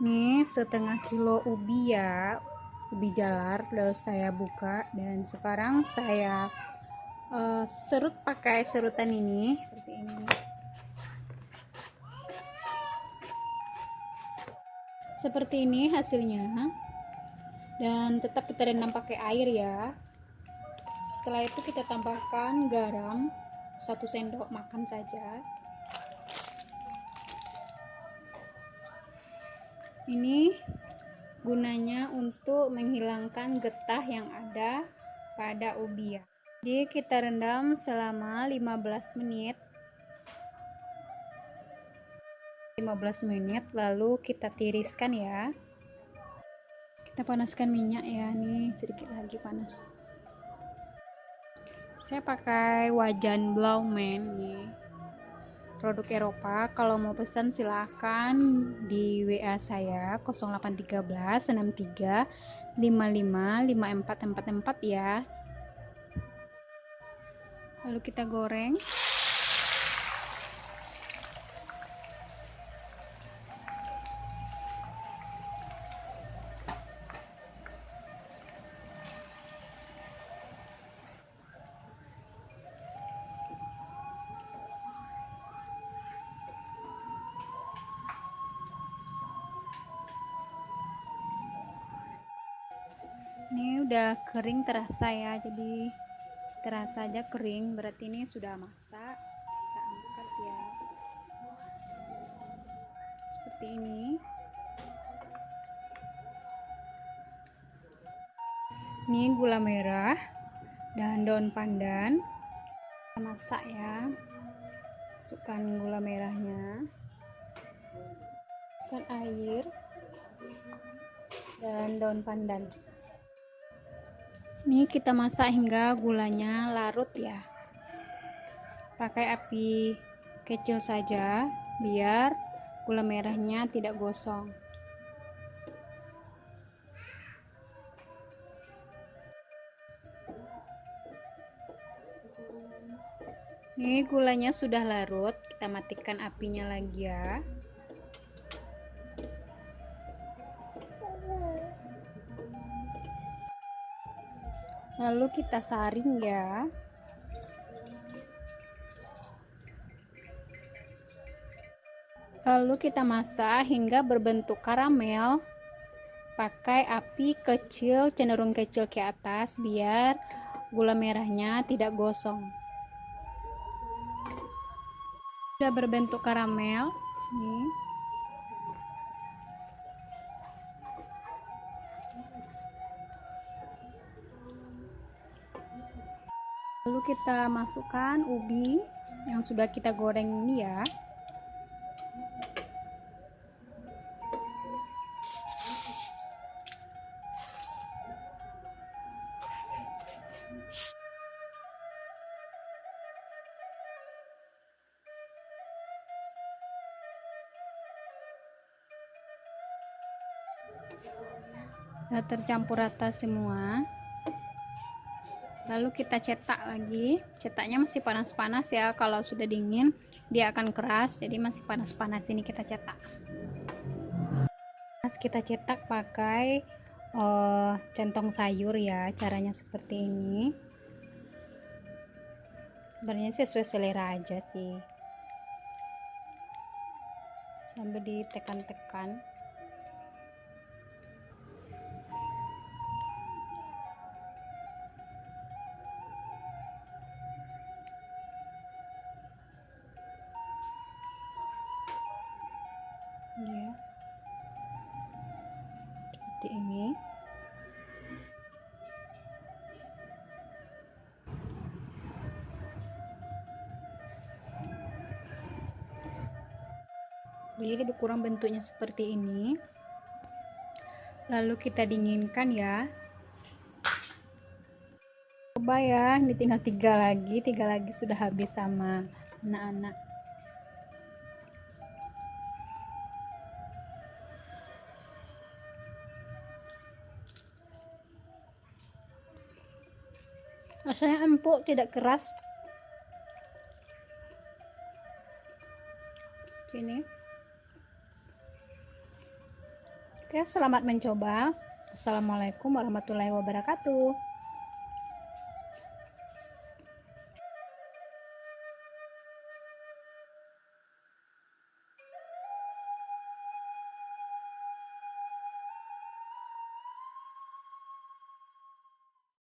Nih setengah kilo ubi ya, ubi jalar udah saya buka dan sekarang saya serut pakai serutan ini seperti ini. Seperti ini hasilnya, dan tetap kita rendam pakai air ya. Setelah itu kita tambahkan garam 1 sendok makan saja. Ini gunanya untuk menghilangkan getah yang ada pada ubi ya. Jadi kita rendam selama 15 menit. 15 menit lalu kita tiriskan ya. Kita panaskan minyak ya, nih sedikit lagi panas. Saya pakai wajan Blauman nih, produk Eropa. Kalau mau pesan silahkan di WA saya 0813 63 55 5444 ya. Lalu kita goreng. Ini udah kering terasa ya, jadi terasa aja kering, berarti ini sudah masak. Kita angkat ya, seperti ini. Ini gula merah dan daun pandan. Kita masak ya, masukkan gula merahnya, masukkan air dan daun pandan. Ini kita masak hingga gulanya larut ya. Pakai api kecil saja biar gula merahnya tidak gosong. Ini gulanya sudah larut, kita matikan apinya lagi ya. Lalu kita saring ya. Lalu kita masak hingga berbentuk karamel. Pakai api kecil, cenderung kecil ke atas biar gula merahnya tidak gosong. Sudah berbentuk karamel nih. Lalu kita masukkan ubi yang sudah kita goreng ini ya. Sudah tercampur rata semua. Lalu kita cetak lagi. Cetaknya masih panas-panas ya, kalau sudah dingin dia akan keras, jadi masih panas-panas ini kita cetak. Kita cetak pakai centong sayur ya, caranya seperti ini. Sebenarnya sesuai selera aja sih, sambil ditekan-tekan. Ya, seperti ini. Jadi lebih kurang bentuknya seperti ini. Lalu kita dinginkan ya. Coba ya, ini tinggal 3 lagi sudah habis sama anak-anak. Rasanya empuk, tidak keras. Ini Oke, selamat mencoba. Assalamualaikum warahmatullahi wabarakatuh.